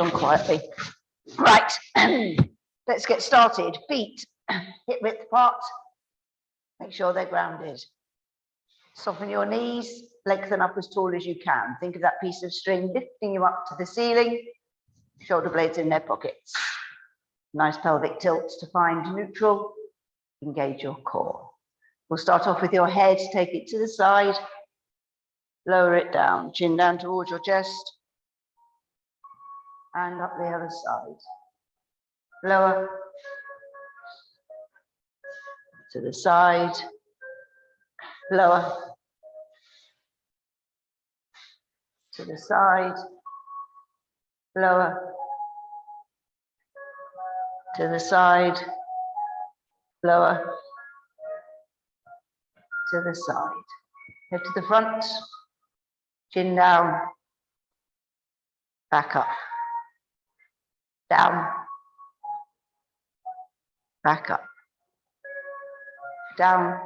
Done quietly. Right, let's get started. Feet hip width apart. Make sure they're grounded. Soften your knees, lengthen up as tall as you can. Think of that piece of string lifting you up to the ceiling. Shoulder blades in their pockets. Nice pelvic tilt to find neutral. Engage your core. We'll start off with your head. Take it to the side. Lower it down. Chin down towards your chest. And up the other side. Lower. To the side. Lower. To the side. Lower. To the side. Lower. To the side. Head to the front. Chin down. Back up. Down. Back up. Down.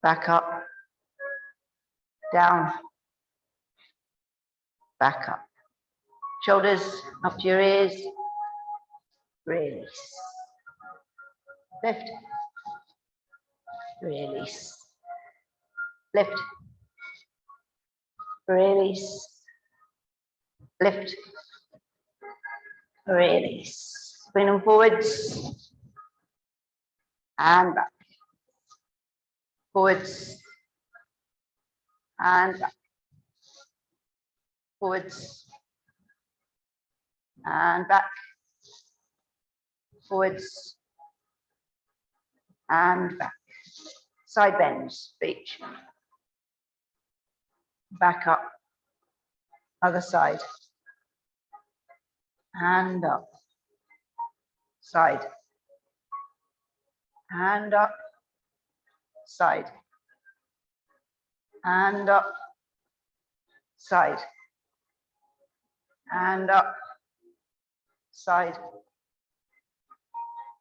Back up. Down. Back up. Shoulders up to your ears. Release. Lift. Release. Lift. Release. Lift. Release. Bring them forwards. And back. Forwards. And back. Forwards. And back. Forwards. And back. Side bends, reach. Back up. Other side. And up. Side. And up. Side. And up. Side. And up. Side.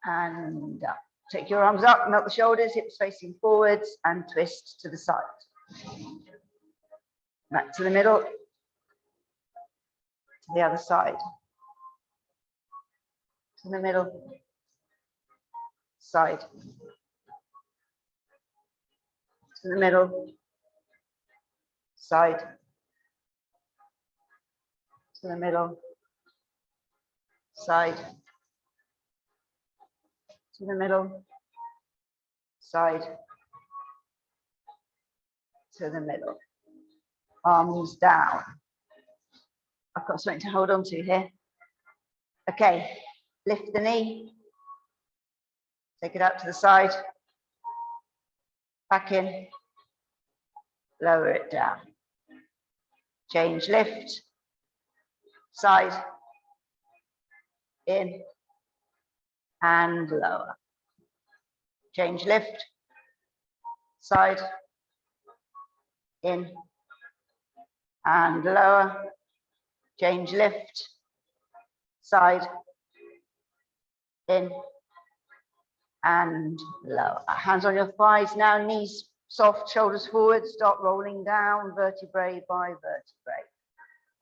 And up. Take your arms up, melt the shoulders, hips facing forwards, and twist to the side. Back to the middle. To the other side. To the middle. Side. To the middle. Side. To the middle. Side. To the middle. Side. To the middle. Arms down. I've got something to hold on to here. Okay, lift the knee. Take it out to the side. Back in. Lower it down. Change lift. Side. In. And lower. Change lift. Side. In. And lower. Change lift. Side. In. And lower. Hands on your thighs now, knees soft, shoulders forward, start rolling down vertebrae by vertebrae.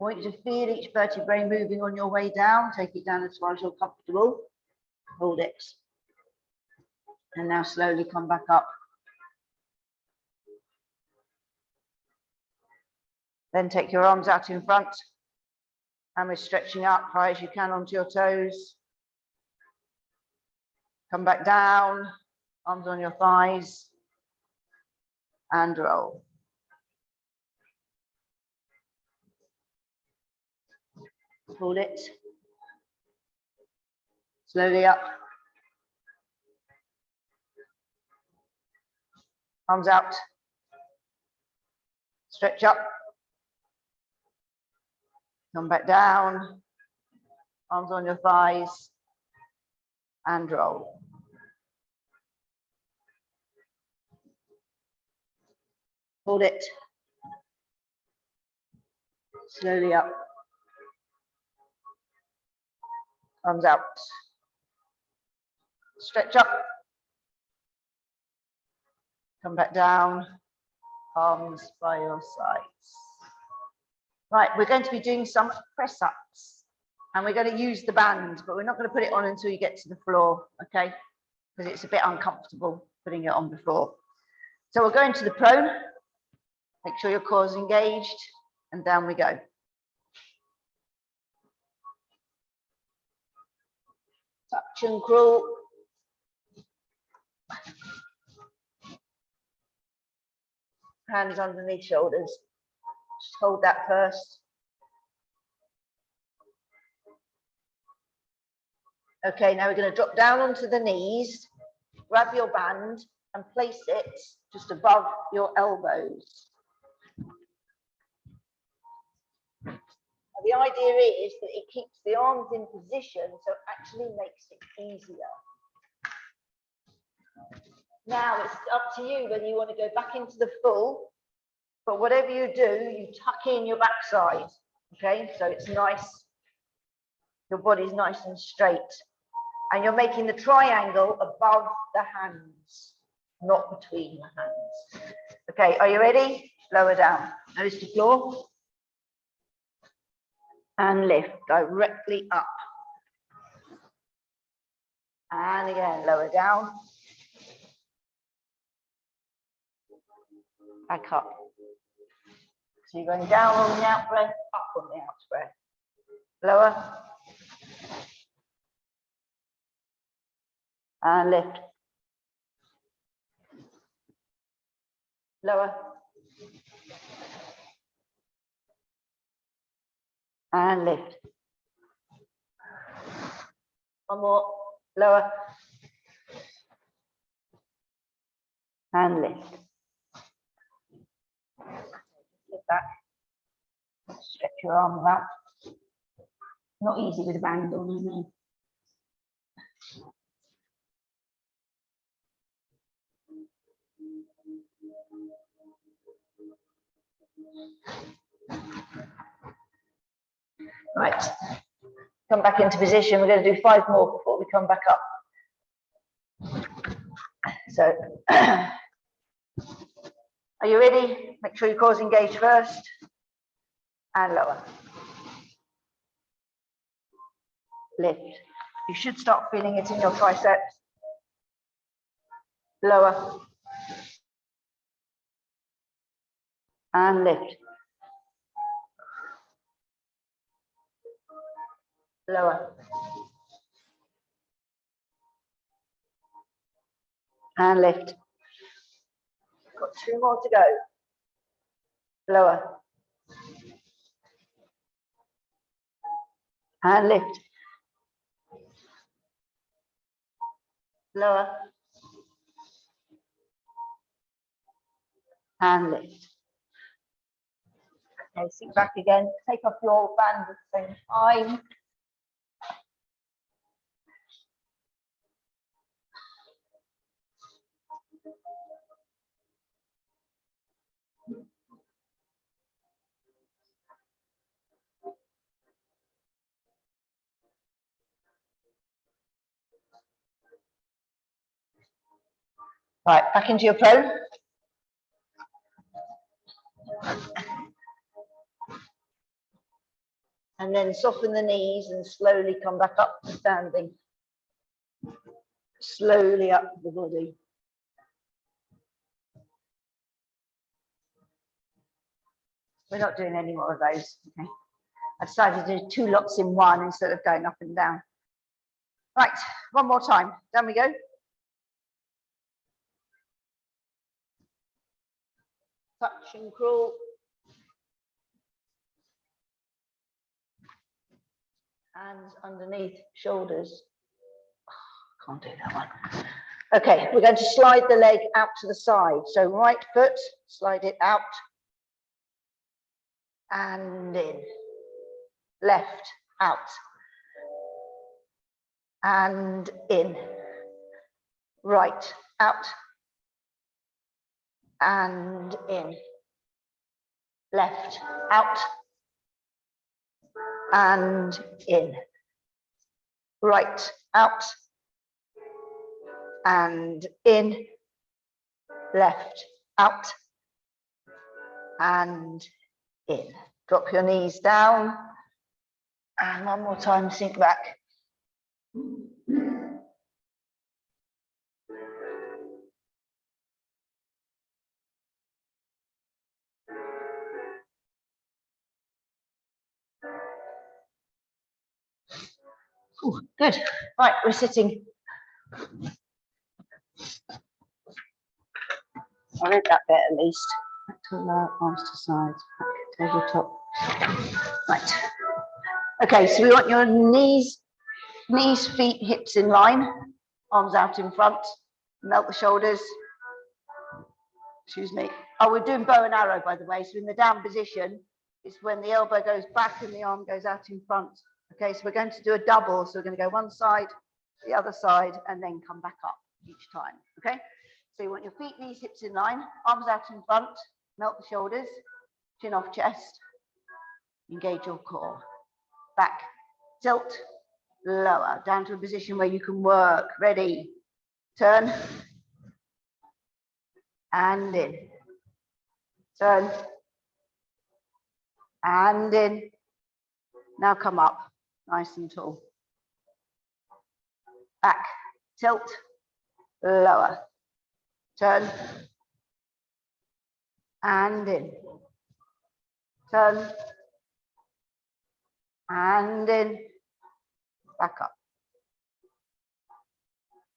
I want you to feel each vertebrae moving on your way down. Take it down as far as you're comfortable. Hold it. And now slowly come back up. Then take your arms out in front. And we're stretching up high as you can onto your toes. Come back down, arms on your thighs. And roll. Hold it. Slowly up. Arms out. Stretch up. Come back down. Arms on your thighs. And roll. Hold it. Slowly up. Arms out. Stretch up. Come back down. Palms by your sides. Right, we're going to be doing some press ups and we're going to use the band, but we're not going to put it on until you get to the floor, okay? Because it's a bit uncomfortable putting it on before. So we'll go into the prone, make sure your core is engaged, and down we go. Touch and crawl. Hands underneath shoulders. Just hold that first. Okay, now we're going to drop down onto the knees, grab your band and place it just above your elbows. Now, the idea is that it keeps the arms in position, so it actually makes it easier. Now it's up to you whether you want to go back into the full, but whatever you do, you tuck in your backside, okay? So it's nice, your body's nice and straight. And you're making the triangle above the hands, not between the hands. Okay, are you ready? Lower down. Nose to floor. And lift directly up. And again, lower down. Back up. So you're going down on the out breath, up on the out breath. Lower. And lift. Lower. And lift. One more. Lower. And lift. Lift that. Stretch your arms out. Not easy with a band on, I know. Right, come back into position. We're going to do 5 more before we come back up. So, are you ready? Make sure your core's engaged first and lower. Lift. You should start feeling it in your triceps. Lower. And lift. Lower. And lift. Got 2 more to go. Lower. And lift. Lower. And lift. Okay, sit back again. Take off your band at the same time. Right, back into your prone. And then soften the knees and slowly come back up to standing. Slowly up the body. We're not doing any more of those. Okay. I decided to do 2 lots in one instead of going up and down. Right, one more time. Down we go. Touch and crawl. Hands underneath shoulders. Oh, can't do that one. Okay, we're going to slide the leg out to the side. So right foot, slide it out. And in. Left, out. And in. Right, out. And in. Left, out. And in. Right, out. And in. Left, out. And in. Drop your knees down. And one more time, sink back. Ooh, good. Right, we're sitting. I read that bit at least. Back to lower, arms to sides, back, tabletop. Right. Okay, so we want your knees, feet, hips in line, arms out in front, melt the shoulders. Excuse me. Oh, we're doing bow and arrow, by the way. So in the down position, it's when the elbow goes back and the arm goes out in front. Okay, so we're going to do a double. So we're going to go one side, the other side, and then come back up each time. Okay, so you want your feet, knees, hips in line, arms out in front, melt the shoulders, chin off chest, engage your core. Back, tilt, lower, down to a position where you can work. Ready, turn, and in. Turn, and in. Now come up, nice and tall. Back, tilt, lower. Turn, and in. Turn, and in. Back up.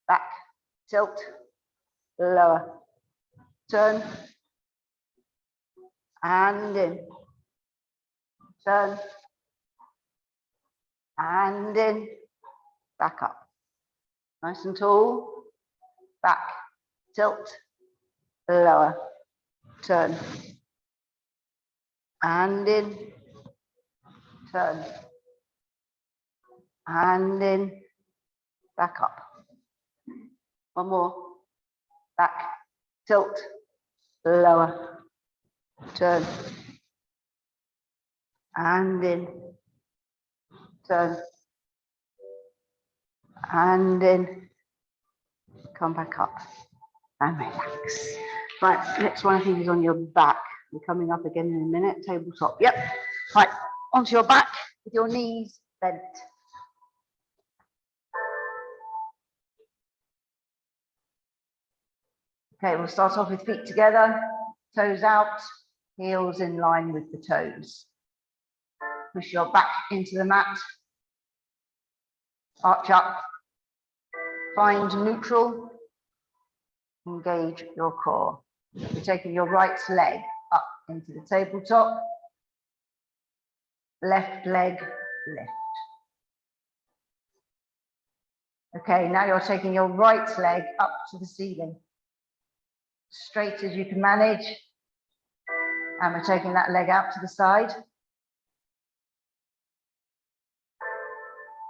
Back, tilt, lower. Turn, and in. Turn, and in. Back up. Nice and tall. Back, tilt, lower. Turn, and in. Turn, and in. Back up. One more. Back, tilt, lower. Turn, and in. Turn, and in. Come back up and relax. Right, next one I think is on your back. We're coming up again in a minute. Tabletop. Yep. Right, onto your back with your knees bent. Okay, we'll start off with feet together, toes out, heels in line with the toes. Push your back into the mat. Arch up. Find neutral. Engage your core. You're taking your right leg up into the tabletop. Left leg lift. Okay, now you're taking your right leg up to the ceiling. Straight as you can manage. And we're taking that leg out to the side.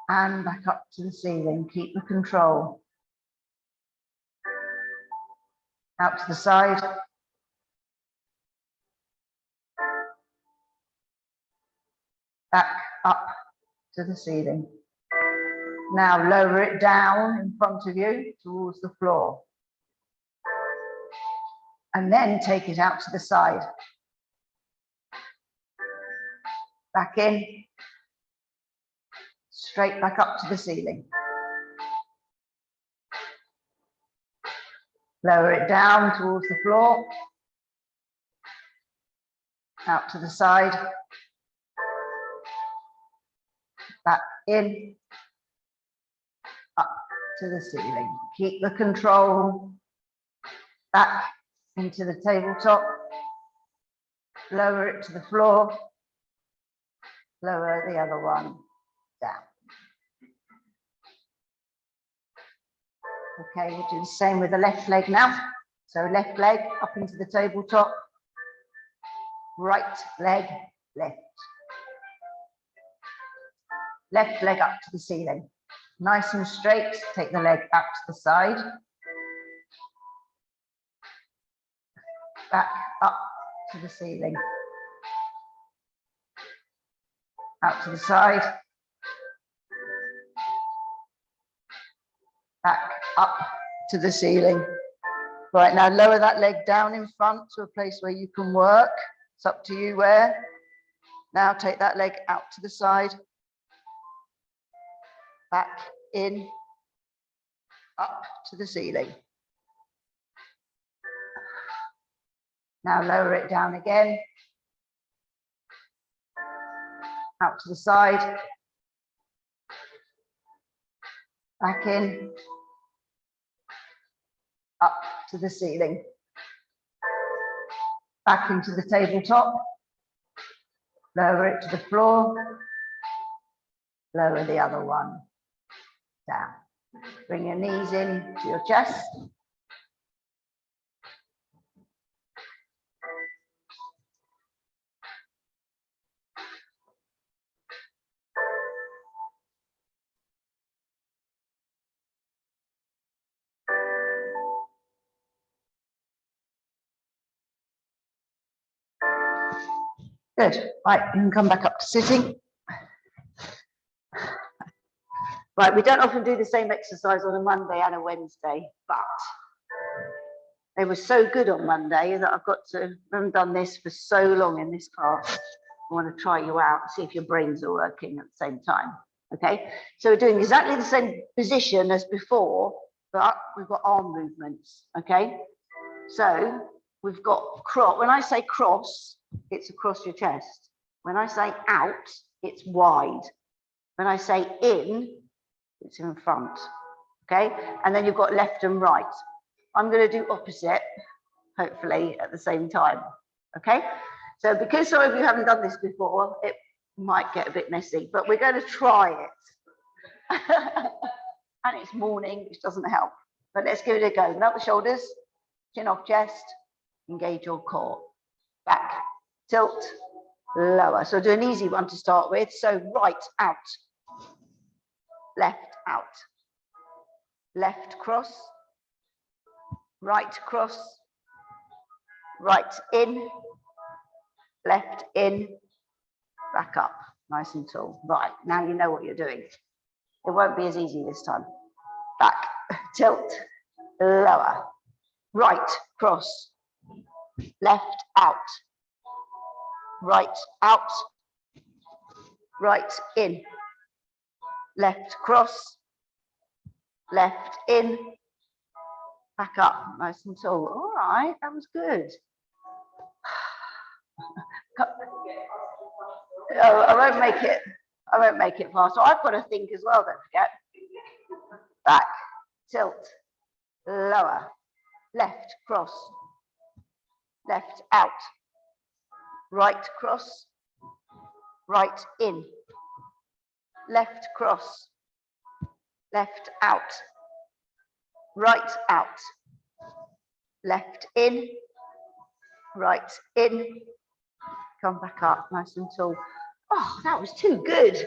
And back up to the ceiling. Keep the control. Out to the side. Back up to the ceiling. Now lower it down in front of you towards the floor. And then take it out to the side. Back in. Straight back up to the ceiling. Lower it down towards the floor. Out to the side. Back in. Up to the ceiling. Keep the control. Back into the tabletop. Lower it to the floor. Lower the other one down. Okay, we'll do the same with the left leg now. So left leg up into the tabletop. Right leg left. Left leg up to the ceiling. Nice and straight. Take the leg out to the side. Back up to the ceiling. Out to the side. Back up to the ceiling. Right, now lower that leg down in front to a place where you can work. It's up to you where. Now take that leg out to the side, back in, up to the ceiling. Now lower it down again, out to the side, back in, up to the ceiling, back into the tabletop, lower it to the floor, lower the other one down. Bring your knees in to your chest. Good. Right, you can come back up to sitting. Right, we don't often do the same exercise on a Monday and a Wednesday, but they were so good on Monday that I've haven't done this for so long in this class. I want to try you out and see if your brains are working at the same time. Okay, so we're doing exactly the same position as before, but we've got arm movements. Okay, so we've got cross. When I say cross, it's across your chest. When I say out, it's wide. When I say in, it's in front. Okay, and then you've got left and right. I'm going to do opposite, hopefully at the same time. Okay, so because some of you haven't done this before, it might get a bit messy, but we're going to try it. And it's morning, which doesn't help, but let's give it a go. Melt the shoulders, chin off chest, engage your core. Back, tilt, lower. So do an easy one to start with. So right out, left out, left cross, right cross, right in, left in, back up, nice and tall. Right, now you know what you're doing. It won't be as easy this time. Back, tilt, lower, right cross, left out, right out, right in, left cross, left in, back up, nice and tall. All right, that was good. Oh, I won't make it fast. So I've got to think as well, don't forget. Back, tilt, lower, left cross, left out, right cross, right in, left cross, left out, right out, left in, right in, come back up, nice and tall. Oh, that was too good.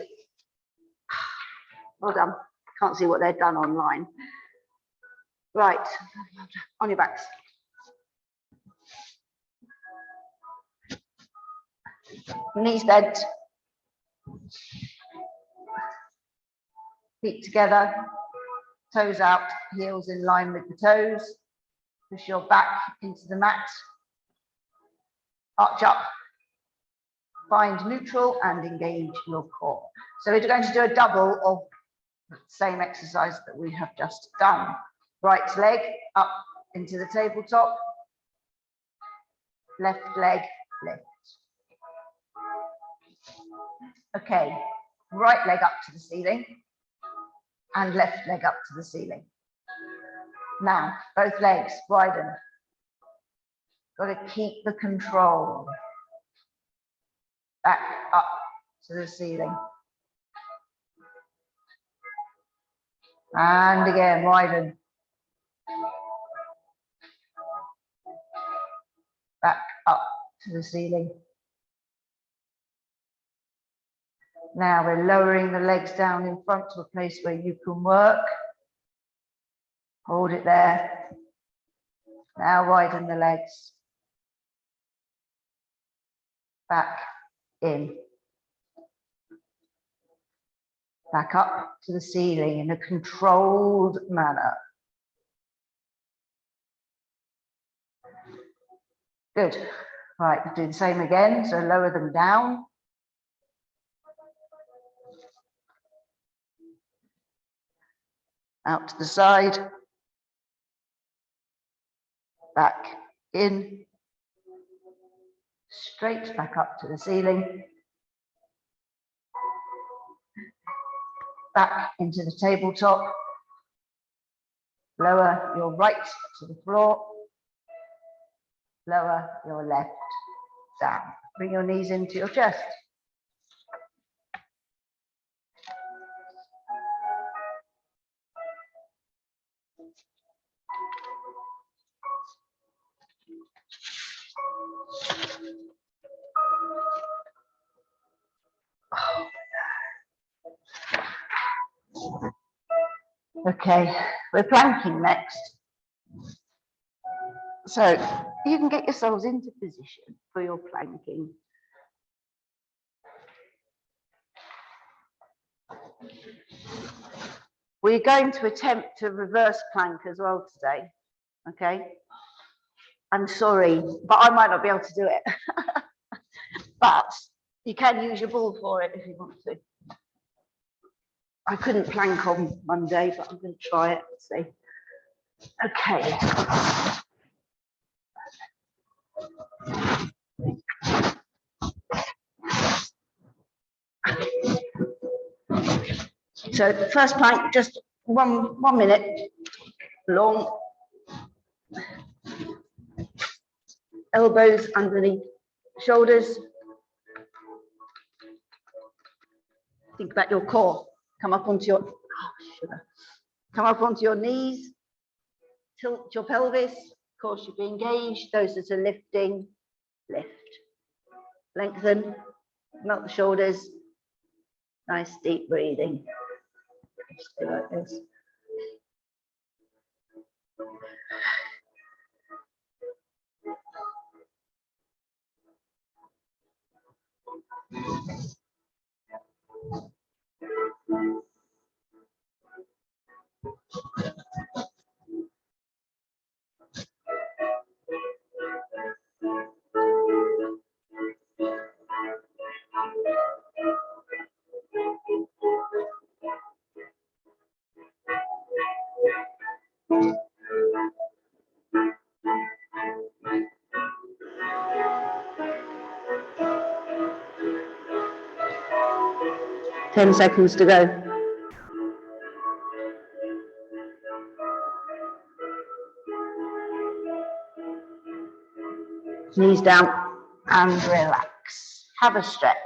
Well done. Can't see what they've done online. Right, on your backs. Knees bent. Feet together, toes out, heels in line with the toes. Push your back into the mat. Arch up. Find neutral and engage your core. So we're going to do a double of the same exercise that we have just done. Right leg up into the tabletop. Left leg lift. Okay, right leg up to the ceiling and left leg up to the ceiling. Now, both legs widen. Got to keep the control. Back up to the ceiling. And again, widen. Back up to the ceiling. Now we're lowering the legs down in front to a place where you can work. Hold it there. Now widen the legs. Back in. Back up to the ceiling in a controlled manner. Good. Right, do the same again. So lower them down. out to the side, back in, straight back up to the ceiling, back into the tabletop, lower your right to the floor, lower your left down. Bring your knees into your chest. Okay, we're planking next. So you can get yourselves into position for your planking. We're going to attempt to reverse plank as well today, okay? I'm sorry, but I might not be able to do it. But you can use your ball for it if you want to. I couldn't plank on Monday, but I'm going to try it. Let's see. Okay. So the first plank, just one minute long. Elbows underneath shoulders. Think about your core. Come up onto your come up onto your knees. Tilt your pelvis. Of course, should be engaged. Those that are lifting, lift. Lengthen. Melt the shoulders. Nice deep breathing. Stay like this. Ten seconds to go. Knees down and relax. Have a stretch.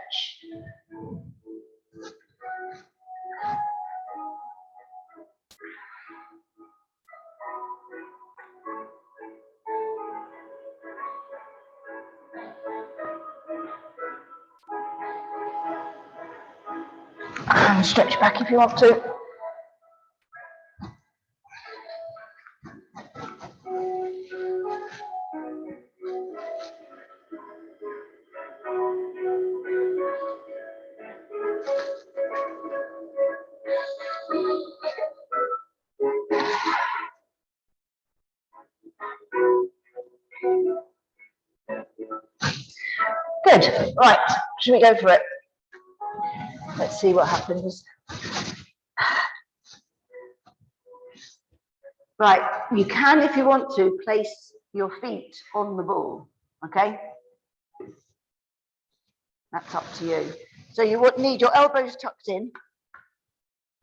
And stretch back if you want to. Good. Right. Should we go for it? Let's see what happens. Right. You can, if you want to, place your feet on the ball. Okay. That's up to you. So you would need your elbows tucked in.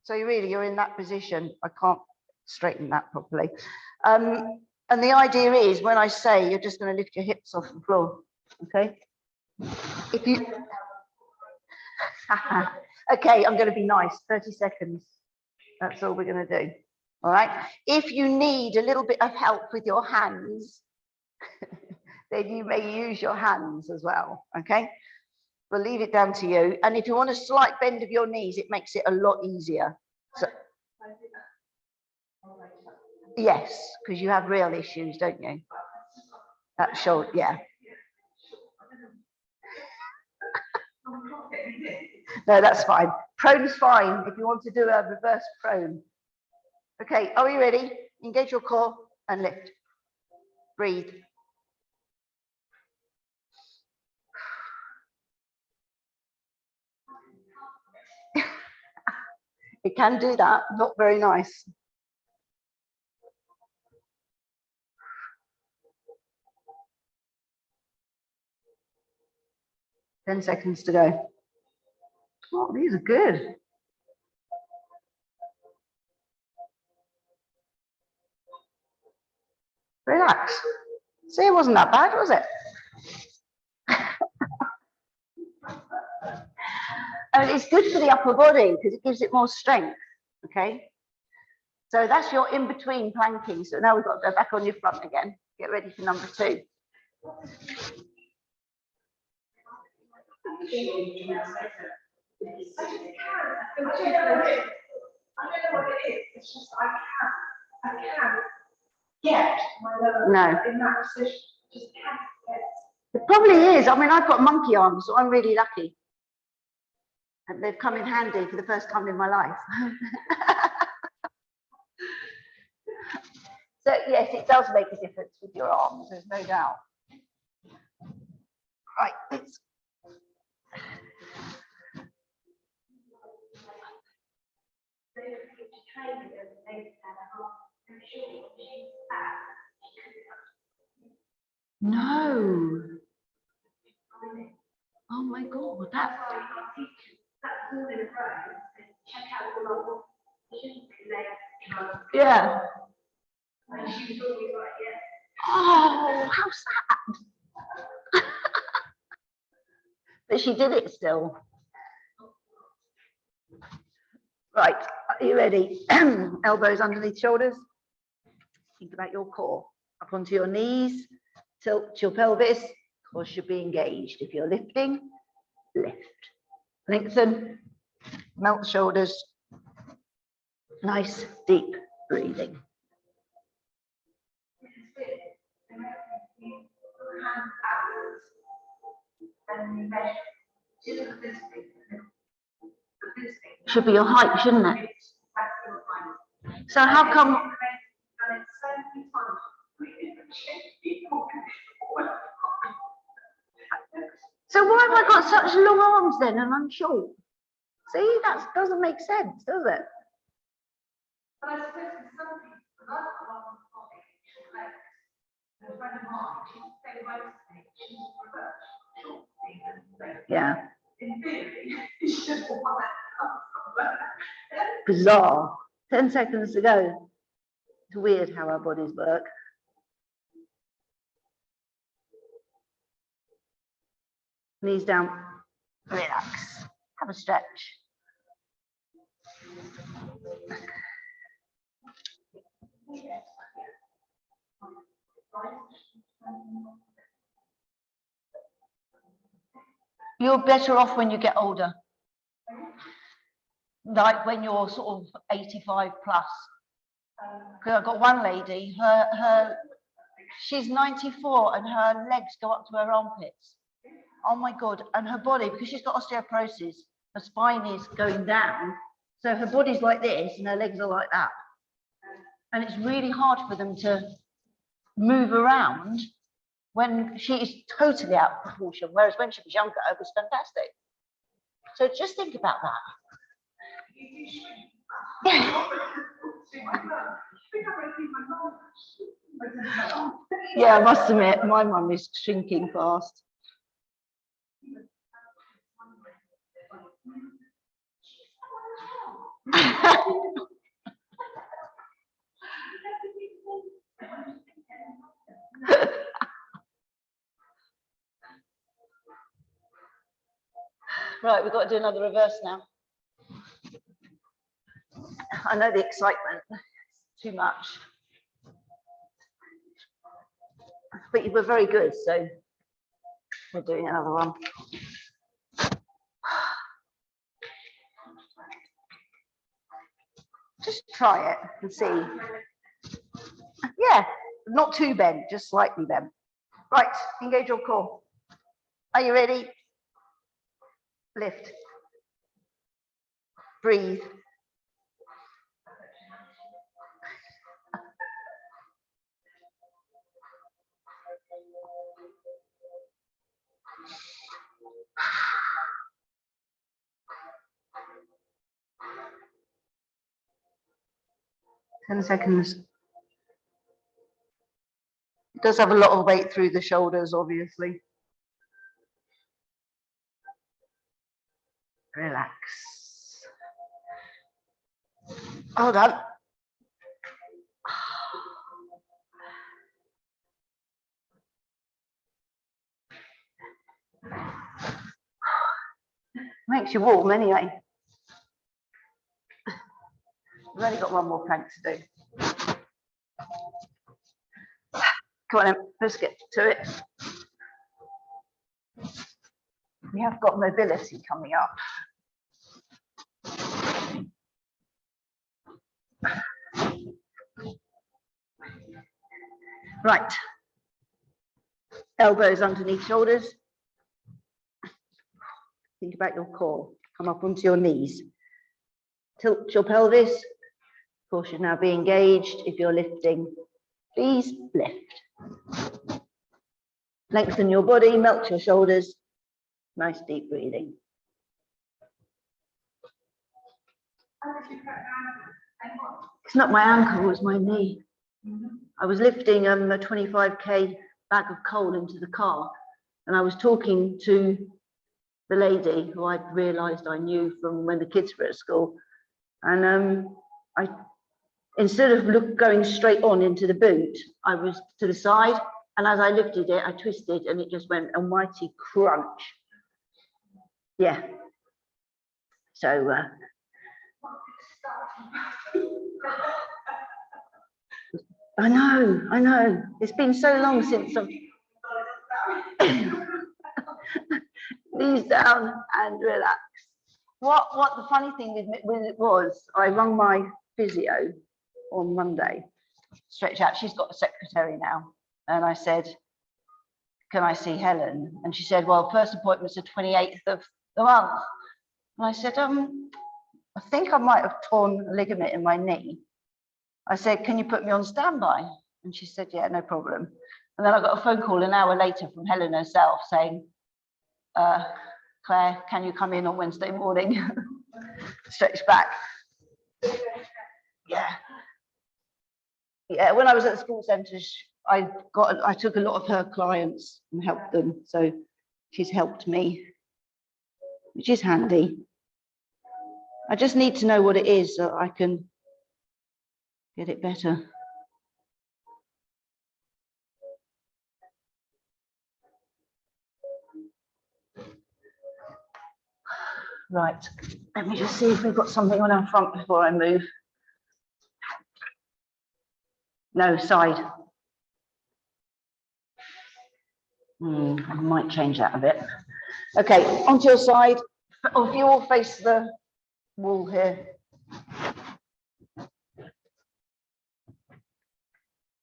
So you're in that position. I can't straighten that properly. And the idea is when I say, you're just going to lift your hips off the floor. Okay. If you, okay, I'm going to be nice. 30 seconds. That's all we're going to do. All right. If you need a little bit of help with your hands, then you may use your hands as well. Okay. We'll leave it down to you. And if you want a slight bend of your knees, it makes it a lot easier. So, yes, because you have real issues, don't you? That shoulder, yeah. No, that's fine. Prone's fine if you want to do a reverse prone. Okay, are we ready? Engage your core and lift. Breathe. It can do that, not very nice. 10 seconds to go. Oh, these are good. Relax. See, it wasn't that bad, was it? And it's good for the upper body because it gives it more strength, okay? So that's your in-between planking. So now we've got to go back on your front again. Get ready for number 2. I don't know what it is. It's just I can't get my lower in that position. Just can't get. It probably is. I mean, I've got monkey arms, so I'm really lucky. And they've come in handy for the first time in my life. So yes, it does make a difference with your arms, there's no doubt. Right, let's. No. Oh my God, that. Yeah. Oh, how sad. But she did it still. Right, are you ready? Elbows underneath shoulders. Think about your core. Up onto your knees. Tilt your pelvis. Core should be engaged. If you're lifting, lift. Lengthen. Melt the shoulders. Nice, deep breathing. Should be your height, shouldn't it? So how come? So why have I got such long arms then and I'm short? See, that doesn't make sense, does it? But I suppose for some people, a lot of long body, short legs. And a friend of mine, she's very well she's reversed. Yeah. In theory, you should want that. Bizarre. 10 seconds to go. It's weird how our bodies work. Knees down. Relax. Have a stretch. You're better off when you get older. Like when you're sort of 85 plus. Because I've got one lady, she's 94 and her legs go up to her armpits. Oh my God, and her body, because she's got osteoporosis, her spine is going down. So her body's like this and her legs are like that. And it's really hard for them to move around when she is totally out of proportion. Whereas when she was younger, it was fantastic. So just think about that. Yeah, I must admit, my mum is shrinking fast. Right, we've got to do another reverse now. I know the excitement, too much. But you were very good, so we're doing another one. Just try it and see. Yeah, not too bent, just slightly bent. Right, engage your core. Are you ready? Lift. Breathe. Ten seconds. It does have a lot of weight through the shoulders, obviously. relax. Hold on. Makes you warm anyway. We've only got one more plank to do. Come on then, let's get to it. We have got mobility coming up. Right. Elbows underneath shoulders. Think about your core. Come up onto your knees. Tilt your pelvis. Core should now be engaged. If you're lifting, please lift. Lengthen your body, melt your shoulders. Nice deep breathing. It's not my ankle, it's my knee. I was lifting a 25k bag of coal into the car, and I was talking to the lady who I realised I knew from when the kids were at school, and I, instead of going straight on into the boot, I was to the side, and as I lifted it, I twisted, and it just went a mighty crunch. Yeah. So. I know. It's been so long since I've knees down and relax. What the funny thing with it was, I rang my physio on Monday, stretch out. She's got a secretary now, and I said, "Can I see Helen?" And she said, "Well, first appointment's the 28th of the month." And I said, "I think I might have torn a ligament in my knee." I said, "Can you put me on standby?" And she said, "Yeah, no problem." And then I got a phone call an hour later from Helen herself saying, "Claire, can you come in on Wednesday morning?" Stretch back. Yeah, when I was at the sports centre, I took a lot of her clients and helped them. So she's helped me, which is handy. I just need to know what it is so I can get it better. Right, let me just see if we've got something on our front before I move. No, side. I might change that a bit. Okay, onto your side. Or if you all face the wall here.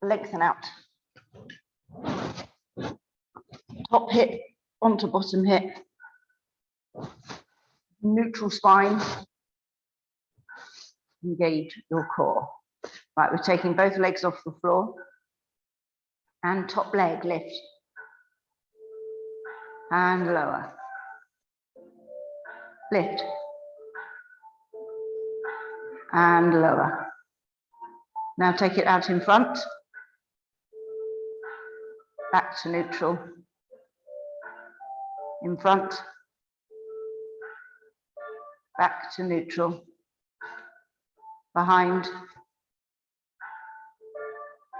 Lengthen out. Top hip onto bottom hip. Neutral spine. Engage your core. Right, we're taking both legs off the floor. And top leg lift. And lower. Lift. And lower. Now take it out in front. Back to neutral. In front. Back to neutral. Behind.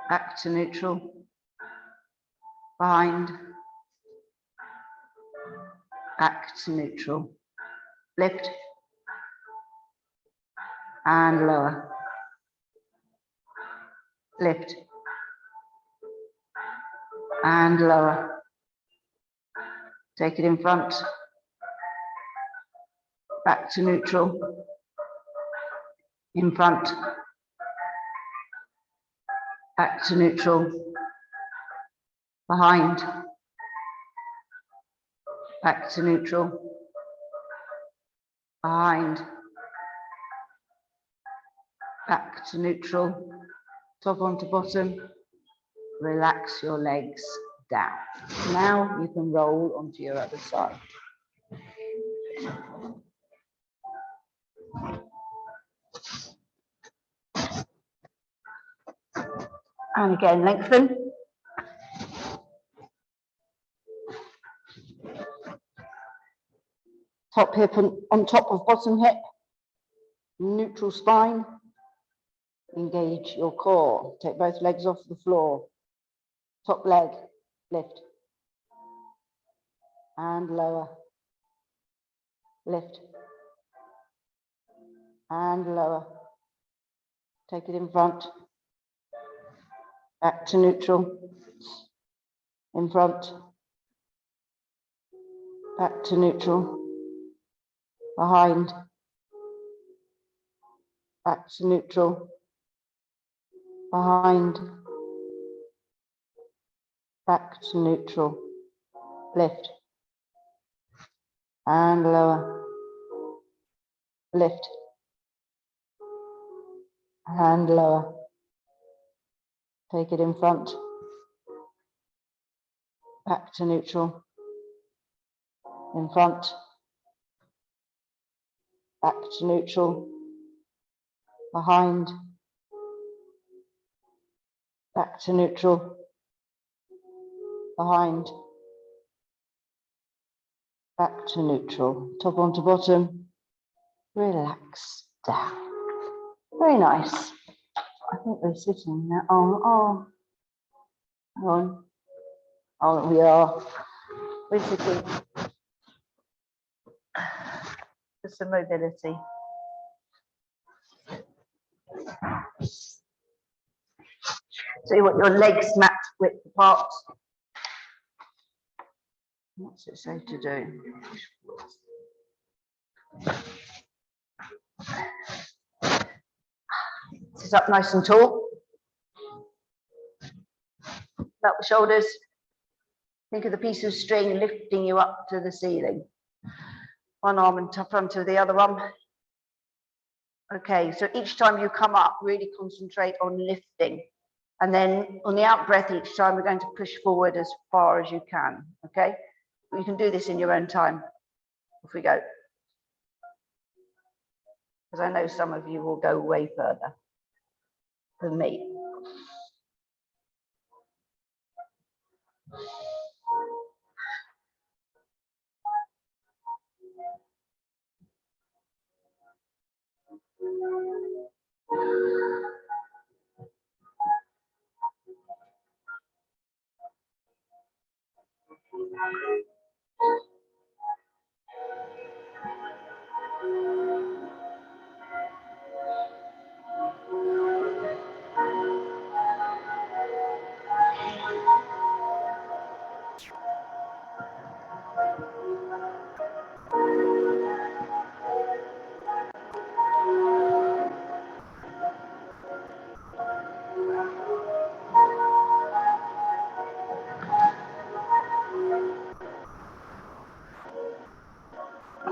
Back to neutral. Behind. Back to neutral. Lift. And lower. Lift. And lower. Take it in front. Back to neutral. In front. Back to neutral. Behind. Back to neutral. Behind. Back to neutral. Top onto bottom. Relax your legs down. Now you can roll onto your other side. And again, lengthen. top hip on top of bottom hip, neutral spine. Engage your core. Take both legs off the floor. Top leg, lift. And lower. Lift. And lower. Take it in front. Back to neutral. In front. Back to neutral. Behind. Back to neutral. Behind. Back to neutral. Lift. And lower. Lift. And lower. Take it in front. Back to neutral. In front. Back to neutral. Behind. Back to neutral. Behind. Back to neutral. Top onto bottom. Relax down. Very nice. I think we're sitting there. Oh, hang on. Oh, we are. We're sitting. For some mobility. So you want your legs mat width apart. What's it say to do? Sit up nice and tall. About the shoulders. Think of the piece of string lifting you up to the ceiling. One arm in front of the other one. Okay, so each time you come up, really concentrate on lifting. And then on the out breath, each time we're going to push forward as far as you can, okay? You can do this in your own time. Off we go. Because I know some of you will go way further than me.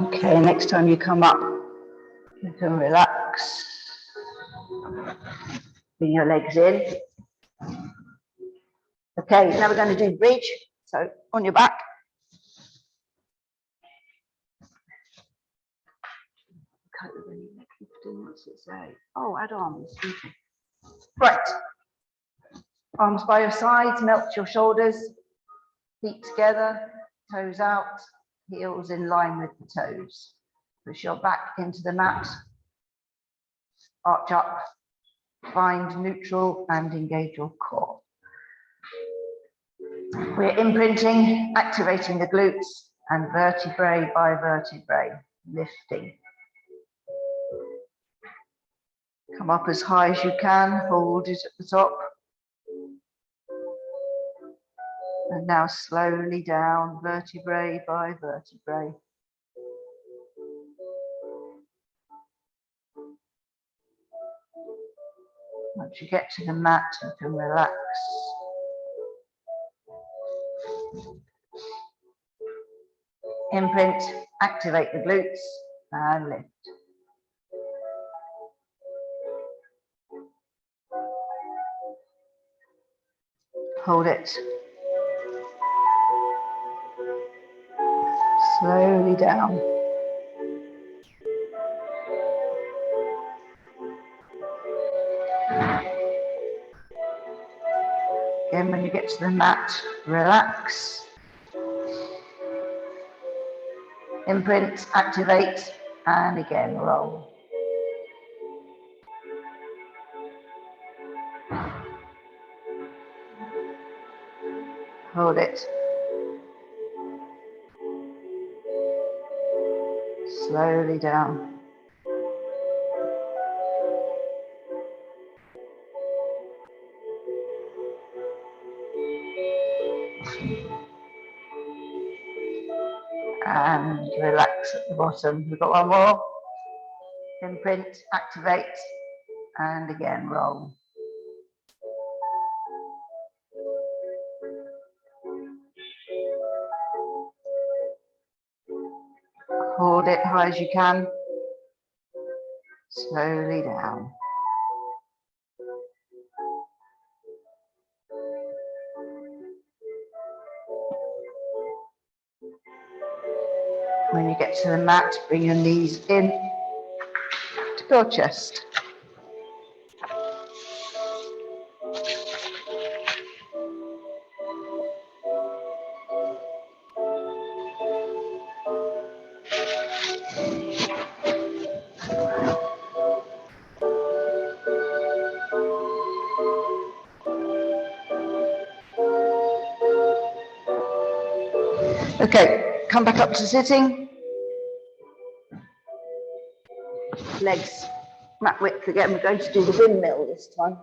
Okay, next time you come up, you can relax. Bring your legs in. Okay, now we're going to do bridge. So on your back. What's it say? Oh, add arms. Right. Arms by your sides, melt your shoulders, feet together, toes out, heels in line with the toes. Push your back into the mat, arch up, find neutral and engage your core. We're imprinting, activating the glutes and vertebrae by vertebrae, lifting. Come up as high as you can, hold it at the top. And now slowly down, vertebrae by vertebrae. Once you get to the mat, you can relax. Imprint, activate the glutes and lift. Hold it. Slowly down. Again, when you get to the mat, relax. Imprint, activate, and again, roll. Hold it. Slowly down. And relax at the bottom. We've got one more. Imprint, activate, and again, roll. Hold it high as you can. Slowly down. When you get to the mat, bring your knees in to your chest. Okay, come back up to sitting. Legs mat width again. We're going to do the windmill this time.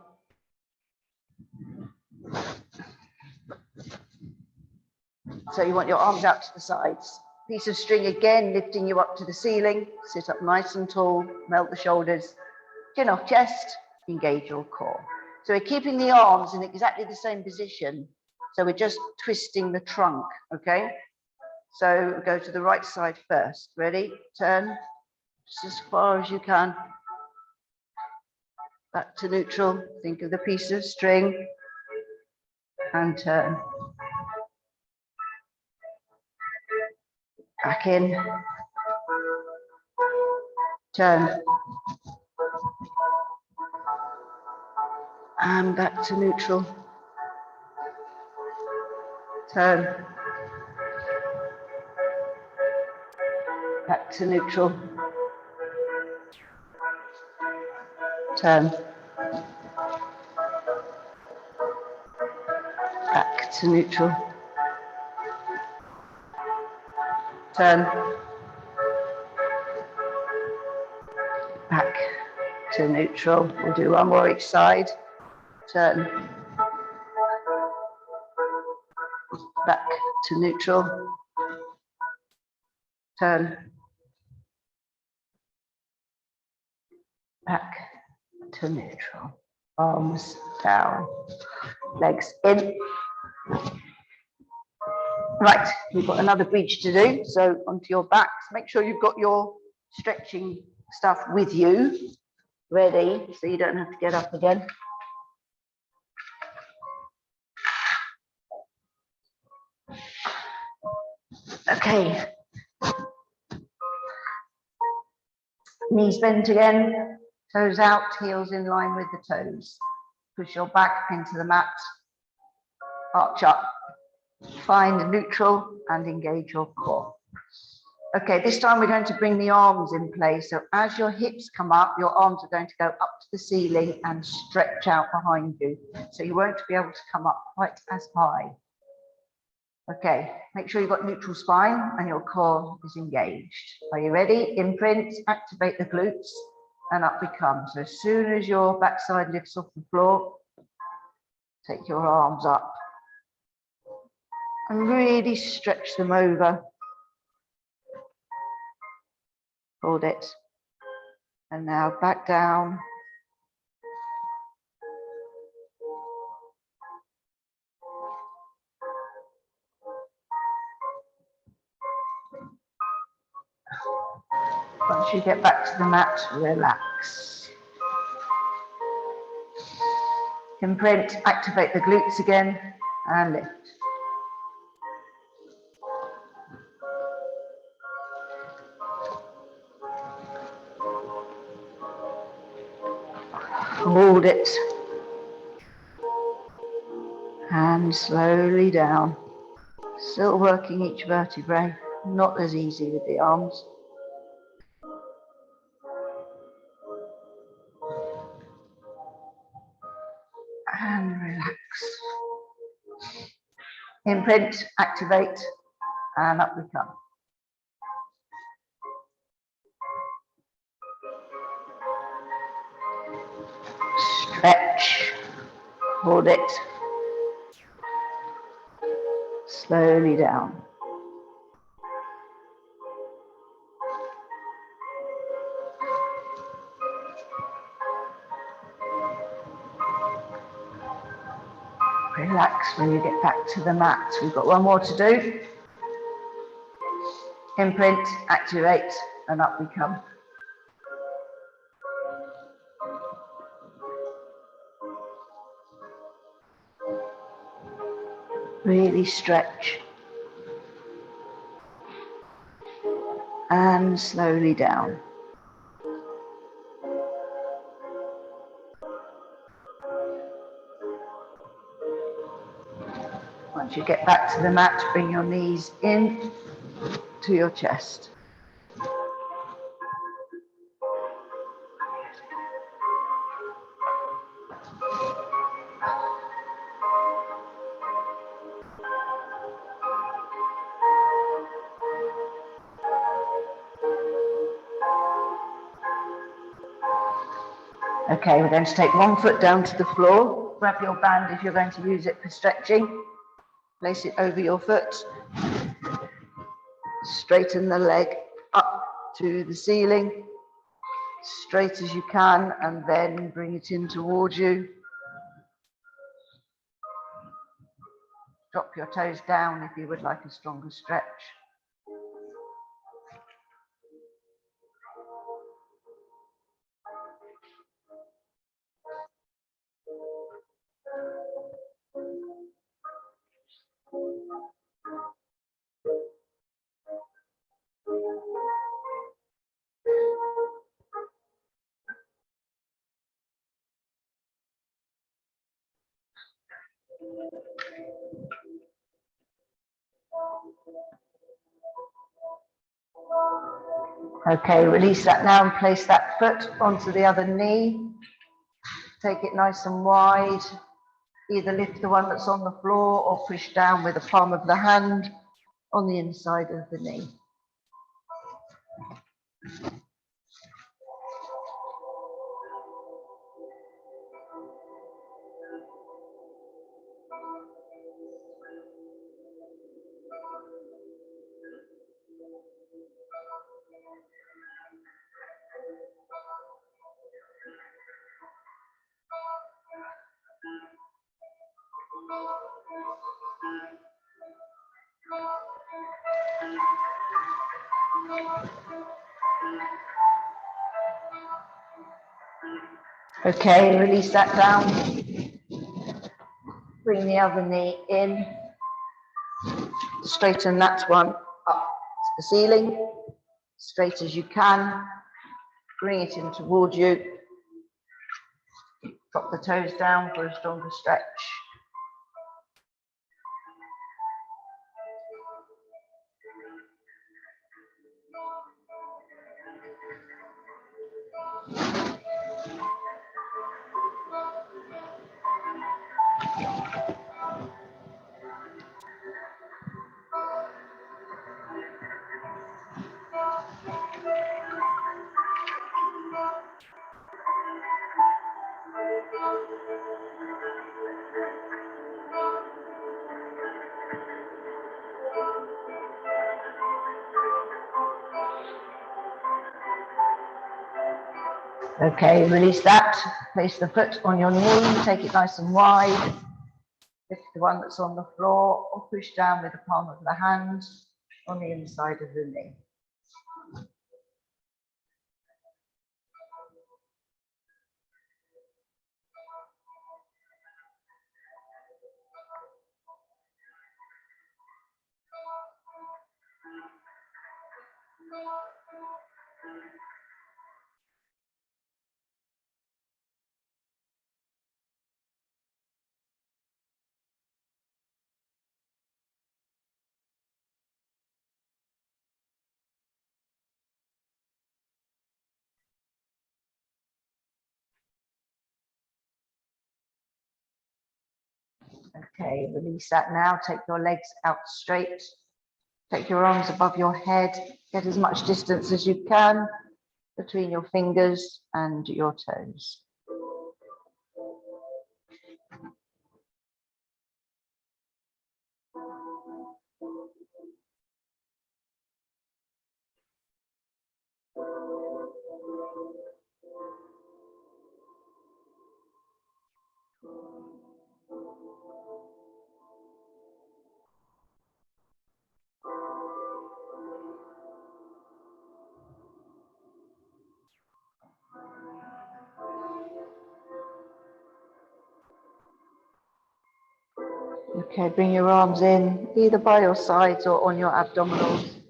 So you want your arms out to the sides. Piece of string again, lifting you up to the ceiling. Sit up nice and tall, melt the shoulders, chin off chest, engage your core. So we're keeping the arms in exactly the same position. So we're just twisting the trunk, okay? So go to the right side first. Ready? Turn just as far as you can. Back to neutral. Think of the piece of string and turn. Back in. Turn. And back to neutral. Turn. Back to neutral. Turn. Back to neutral. Turn. Back to neutral. We'll do one more each side. Turn. Back to neutral. Turn. Back to neutral. Arms down. Legs in. Right, we've got another bridge to do. So onto your backs. Make sure you've got your stretching stuff with you, ready, so you don't have to get up again. Okay. Knees bent again, toes out, heels in line with the toes. Push your back into the mat, arch up, find neutral and engage your core. Okay, this time we're going to bring the arms in place. So as your hips come up, your arms are going to go up to the ceiling and stretch out behind you. So you won't be able to come up quite as high. Okay, make sure you've got neutral spine and your core is engaged. Are you ready? Imprint, activate the glutes and up we come. So as soon as your backside lifts off the floor, take your arms up and really stretch them over. Hold it. And now back down. Once you get back to the mat, relax. Imprint, activate the glutes again and lift. Hold it. And slowly down. Still working each vertebrae. Not as easy with the arms. And relax. Imprint, activate, and up we come. Stretch, hold it, slowly down. Relax when you get back to the mat. We've got one more to do. Imprint, activate, and up we come. Really stretch. And slowly down. Once you get back to the mat, bring your knees in to your chest. Okay, we're going to take one foot down to the floor. Grab your band if you're going to use it for stretching. Place it over your foot. Straighten the leg up to the ceiling, straight as you can, and then bring it in towards you. Drop your toes down if you would like a stronger stretch. Okay, release that now and place that foot onto the other knee. Take it nice and wide. Either lift the one that's on the floor or push down with the palm of the hand on the inside of the knee. Okay, release that down. Bring the other knee in. Straighten that one up to the ceiling, straight as you can. Bring it in towards you. Drop the toes down for a stronger stretch. Okay, release that. Place the foot on your knee, take it nice and wide. Lift the one that's on the floor or push down with the palm of the hand on the inside of the knee. Okay, release that now. Take your legs out straight. Take your arms above your head. Get as much distance as you can between your fingers and your toes. Okay, bring your arms in, either by your sides or on your abdominals.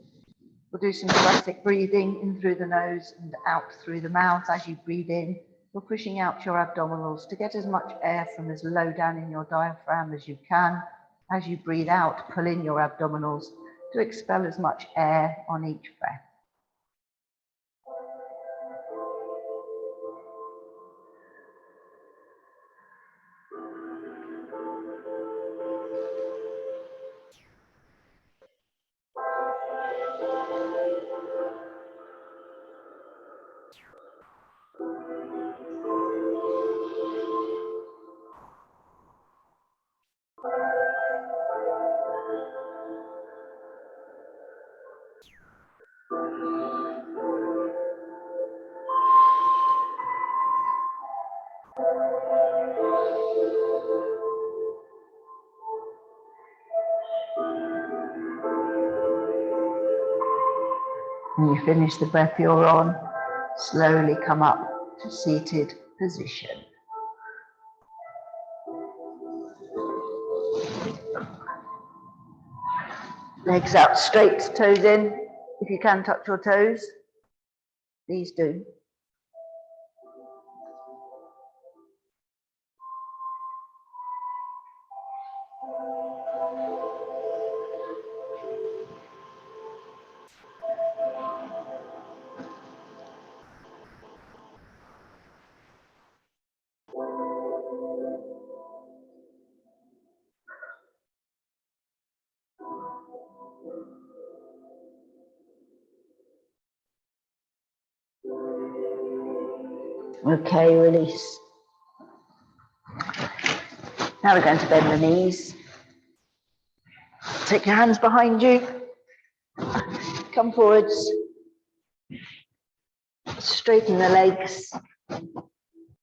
We'll do some thoracic breathing in through the nose and out through the mouth. As you breathe in, you're pushing out your abdominals to get as much air from as low down in your diaphragm as you can. As you breathe out, pull in your abdominals to expel as much air on each breath. When you finish the breath you're on, slowly come up to seated position. Legs out straight, toes in. If you can touch your toes, please do. Okay, release. Now we're going to bend the knees. Take your hands behind you. Come forwards. Straighten the legs.